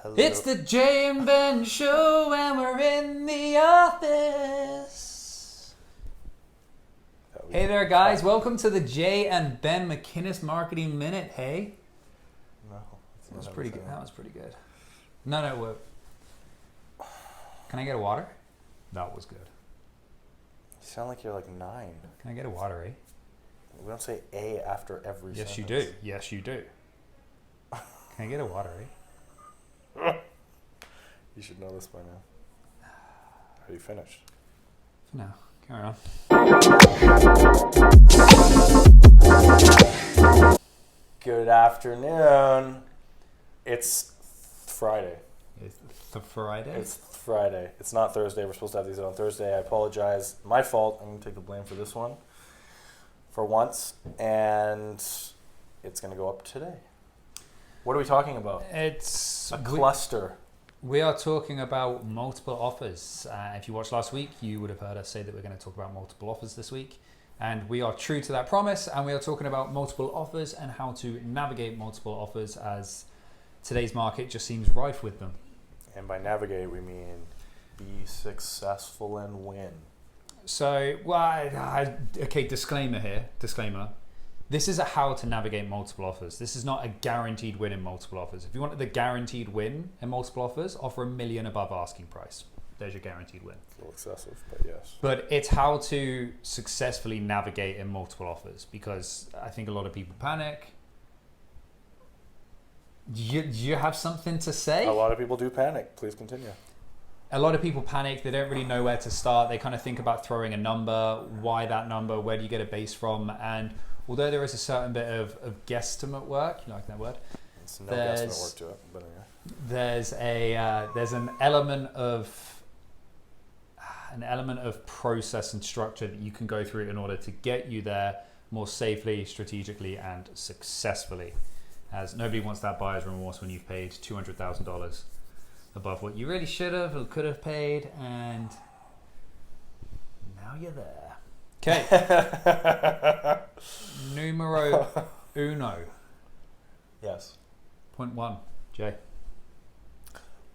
Hello. It's the Jay and Ben show and we're in the office. Hey there guys, welcome to the Jay and Ben McInnes Marketing Minute. Hey? No. That was pretty good. That was pretty good. No. Can I get a water? That was good. You sound like you're like 9. Can I get a water, eh? We don't say A after every Yes, sentence. you do. Yes, you do. Can I get a water, eh? You should know this by now. Are you finished? For now. Carry on. Good afternoon. It's Friday. It's the Friday? It's Friday. It's not Thursday. We're supposed to have these on Thursday. I apologize. My fault. I'm going to take the blame for this one for once. And it's going to go up today. What are we talking about? It's a cluster. We are talking about multiple offers. If you watched last week, you would have heard us say that we're going to talk about multiple offers this week. And we are true to that promise. And we are talking about multiple offers and how to navigate multiple offers as today's market just seems rife with them. And by navigate, we mean be successful and win. So, okay, disclaimer here. Disclaimer. This is a how to navigate multiple offers. This is not a guaranteed win in multiple offers. If you wanted the guaranteed win in multiple offers, offer $1 million above asking price. There's your guaranteed win. It's a little excessive, but yes. But it's how to successfully navigate in multiple offers, because I think a lot of people panic. Do you have something to say? A lot of people do panic. Please continue. A lot of people panic. They don't really know where to start. They kind of think about throwing a number. Why that number? Where do you get a base from? And although there is a certain bit of guesstimate work, you like that word? It's no guesstimate work to it, but anyway. There's an element of process and structure that you can go through in order to get you there more safely, strategically, and successfully. As nobody wants that buyer's remorse when you've paid $200,000 above what you really should have or could have paid, and now you're there. Okay. Numero uno. Yes. Point 1, Jay.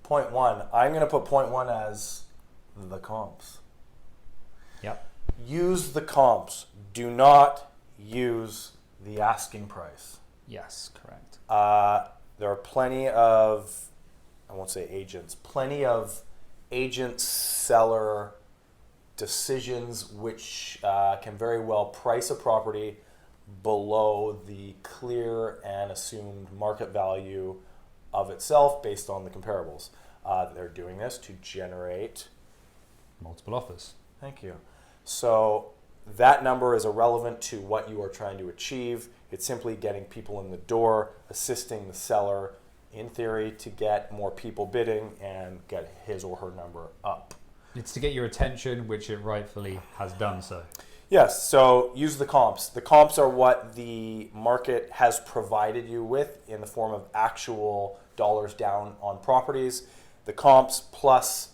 Point 1. I'm going to put point 1 as the comps. Yep. Use the comps. Do not use the asking price. Yes, correct. There are plenty of, I won't say agents, plenty of agent-seller decisions which can very well price a property below the clear and assumed market value of itself based on the comparables. They're doing this to generate Multiple offers. Thank you. So that number is irrelevant to what you are trying to achieve. It's simply getting people in the door, assisting the seller, in theory, to get more people bidding and get his or her number up. It's to get your attention, which it rightfully has done so. Yes, so use the comps. The comps are what the market has provided you with in the form of actual dollars down on properties. The comps plus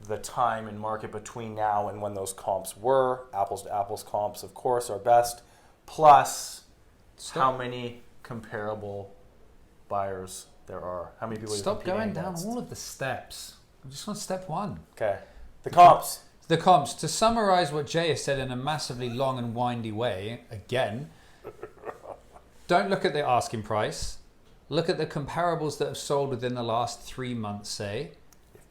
the time and market between now and when those comps were, apples to apples comps, of course, are best, plus how many comparable buyers there are. How many people are Stop going down against? all of the steps. I just want step 1. Okay. The comps. The comps. To summarize what Jay has said in a massively long and windy way, again, don't look at the asking price. Look at the comparables that have sold within the last 3 months, say.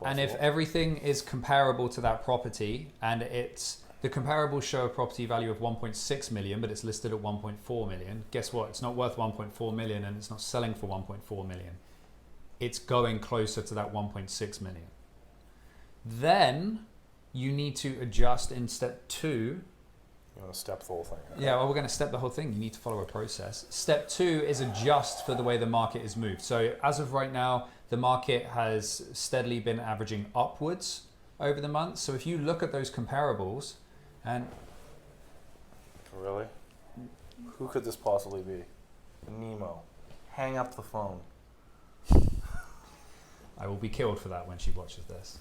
And if everything is comparable to that property, and it's the comparables show a property value of 1.6 million, but it's listed at 1.4 million, guess what? It's not worth 1.4 million and it's not selling for 1.4 million. It's going closer to that 1.6 million. Then you need to adjust in step 2. You want to step the whole thing. Yeah, well, we're going to step the whole thing. You need to follow a process. Step 2 is adjust for the way the market is moved. So as of right now, the market has steadily been averaging upwards over the months. So if you look at those comparables and... Really? Who could this possibly be? Nemo. Hang up the phone. I will be killed for that when she watches this.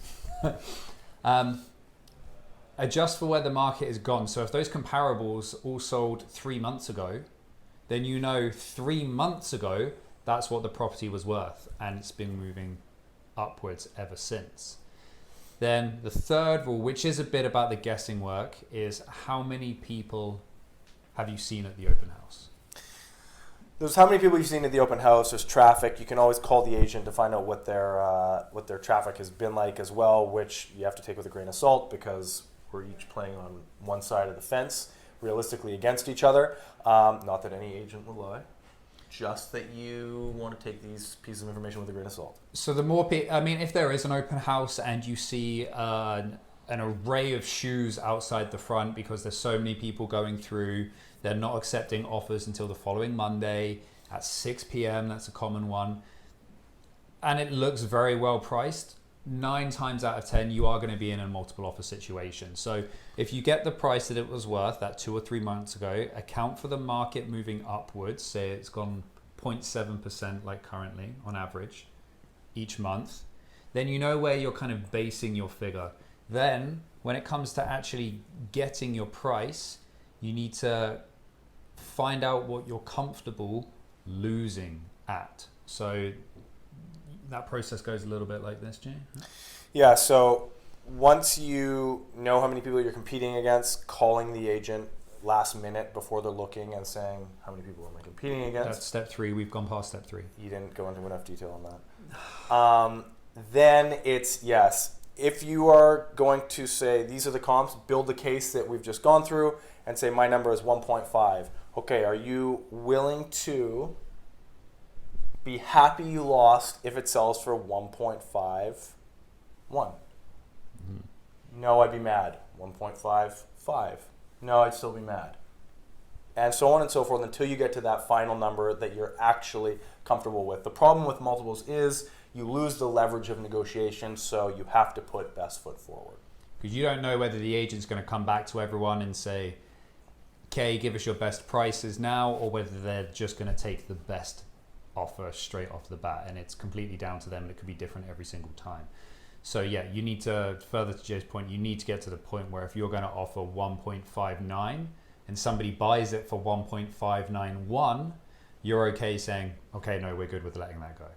Adjust for where the market has gone. So if those comparables all sold 3 months ago, then you know 3 months ago That's what the property was worth, and it's been moving upwards ever since. Then the third rule, which is a bit about the guessing work, is how many people have you seen at the open house? There's how many people you've seen at the open house. There's traffic. You can always call the agent to find out what their traffic has been like as well, which you have to take with a grain of salt because we're each playing on one side of the fence, realistically against each other. Not that any agent will lie, just that you want to take these pieces of information with a grain of salt. So the more people, I mean, if there is an open house and you see an array of shoes outside the front because there's so many people going through, they're not accepting offers until the following Monday at 6 p.m. That's a common one. And it looks very well priced. 9 times out of 10, you are going to be in a multiple offer situation. So if you get the price that it was worth that 2 or 3 months ago, account for the market moving upwards. Say it's gone 0.7% like currently on average each month. Then you know where you're kind of basing your figure. Then when it comes to actually getting your price, you need to find out what you're comfortable losing at. So that process goes a little bit like this, Jay. Yeah, so once you know how many people you're competing against, calling the agent last minute before they're looking and saying, how many people am I competing against? That's step 3. We've gone past step 3. You didn't go into enough detail on that. Then it's, yes, if you are going to say, these are the comps, build the case that we've just gone through and say, my number is 1.5. Okay, are you willing to be happy you lost if it sells for 1.51? Mm-hmm. No, I'd be mad. 1.55. No, I'd still be mad. And so on and so forth until you get to that final number that you're actually comfortable with. The problem with multiples is you lose the leverage of negotiation, so you have to put best foot forward. Because you don't know whether the agent's going to come back to everyone and say, okay, give us your best prices now, or whether they're just going to take the best offer straight off the bat, and it's completely down to them, and it could be different every single time. So yeah, you need to, further to Jay's point, you need to get to the point where if you're going to offer 1.59 and somebody buys it for 1.591, you're okay saying, okay, no, we're good with letting that go.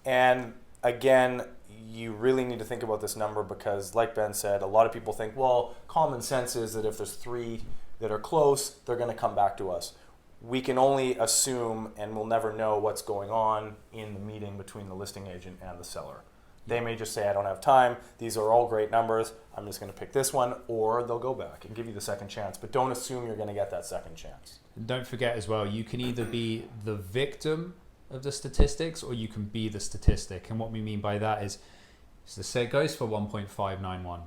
And again, you really need to think about this number because, like Ben said, a lot of people think, well, common sense is that if there's 3 that are close, they're going to come back to us. We can only assume, and we'll never know what's going on in the meeting between the listing agent and the seller. They may just say, I don't have time. These are all great numbers. I'm just going to pick this one, or they'll go back and give you the second chance. But don't assume you're going to get that second chance. And don't forget as well, you can either be the victim of the statistics or you can be the statistic. And what we mean by that is, so say it goes for 1.591.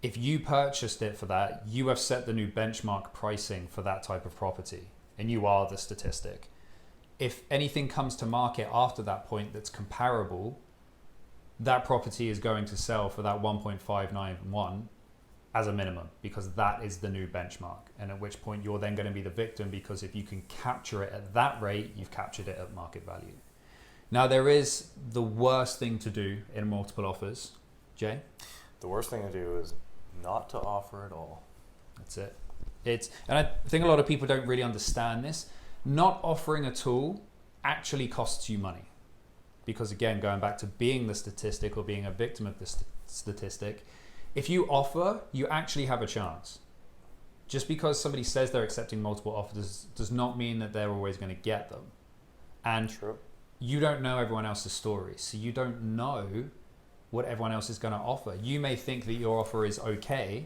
If you purchased it for that, you have set the new benchmark pricing for that type of property, and you are the statistic. If anything comes to market after that point that's comparable, that property is going to sell for that 1.591 as a minimum, because that is the new benchmark. And at which point you're then going to be the victim, because if you can capture it at that rate, you've captured it at market value. Now, there is the worst thing to do in multiple offers. Jay? The worst thing to do is not to offer at all. That's it. And I think a lot of people don't really understand this. Not offering at all actually costs you money. Because again, going back to being the statistic or being a victim of the statistic, if you offer, you actually have a chance. Just because somebody says they're accepting multiple offers does not mean that they're always going to get them. And True. You don't know everyone else's story, so you don't know what everyone else is going to offer. You may think that your offer is okay,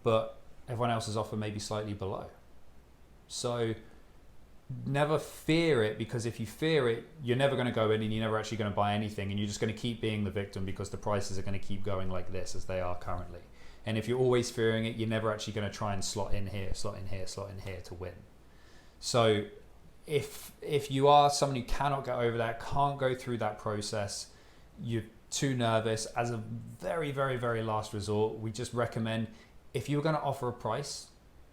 but everyone else's offer may be slightly below. So never fear it, because if you fear it, you're never going to go in and you're never actually going to buy anything, and you're just going to keep being the victim because the prices are going to keep going like this as they are currently. And if you're always fearing it, you're never actually going to try and slot in here, slot in here, slot in here to win. So if you are someone who cannot get over that, can't go through that process, you're too nervous, as a very, very, very last resort, we just recommend, if you were going to offer a price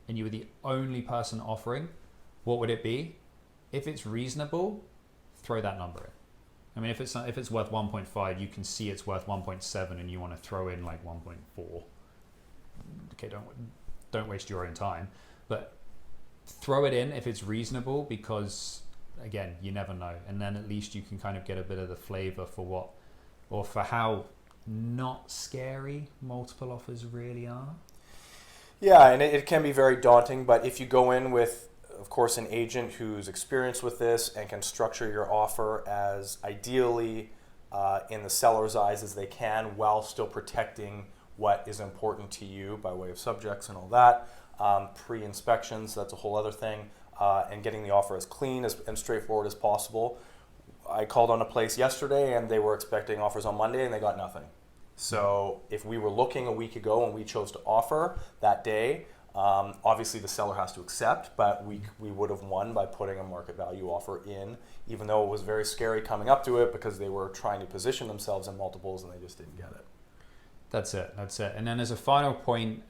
and you were the only person offering, what would it be? If it's reasonable, throw that number in. I mean, if it's worth 1.5, you can see it's worth 1.7 and you want to throw in like 1.4. Okay, don't waste your own time, but throw it in if it's reasonable, because again, you never know. And then at least you can kind of get a bit of the flavor for how not scary multiple offers really are. Yeah, and it can be very daunting, but if you go in with, of course, an agent who's experienced with this and can structure your offer as ideally in the seller's eyes as they can, while still protecting what is important to you by way of subjects and all that, pre-inspections, that's a whole other thing, and getting the offer as clean and straightforward as possible. I called on a place yesterday and they were expecting offers on Monday and they got nothing. So if we were looking a week ago and we chose to offer that day, obviously the seller has to accept, but we would have won by putting a market value offer in, even though it was very scary coming up to it because they were trying to position themselves in multiples and they just didn't get it. That's it. And then as a final point,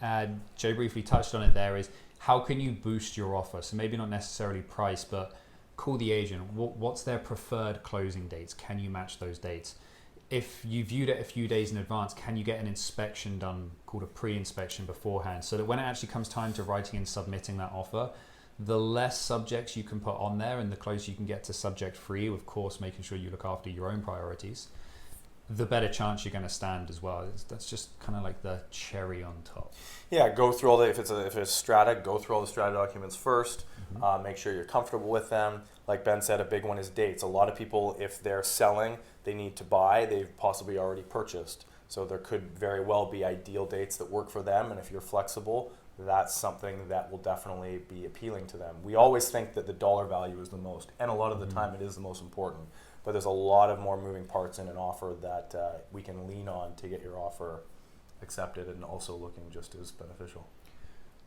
Jay briefly touched on it there, is how can you boost your offer? So maybe not necessarily price, but call the agent. What's their preferred closing dates? Can you match those dates? If you viewed it a few days in advance, can you get an inspection done called a pre-inspection beforehand, so that when it actually comes time to writing and submitting that offer, the less subjects you can put on there and the closer you can get to subject free, of course making sure you look after your own priorities, the better chance you're going to stand as well. That's just kind of like the cherry on top. Yeah, go through all the, if it's strata, go through all the strata documents first. Make sure you're comfortable with them. Like Ben said, a big one is dates. A lot of people, if they're selling, they need to buy, they've possibly already purchased. So there could very well be ideal dates that work for them, and if you're flexible, that's something that will definitely be appealing to them. We always think that the dollar value is the most, and a lot of the time it is the most important. But there's a lot of more moving parts in an offer that we can lean on to get your offer accepted and also looking just as beneficial.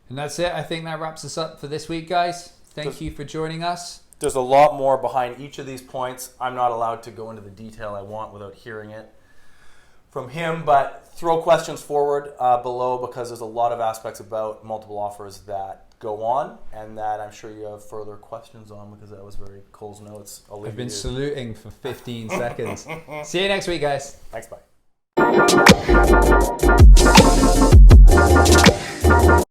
And that's it. I think that wraps us up for this week, guys. Thank you for joining us. There's a lot more behind each of these points. I'm not allowed to go into the detail I want without hearing it from him, but throw questions forward below, because there's a lot of aspects about multiple offers that go on and that I'm sure you have further questions on, because that was very Cole's notes. I've been saluting for 15 seconds. See you next week, guys. Thanks, bye.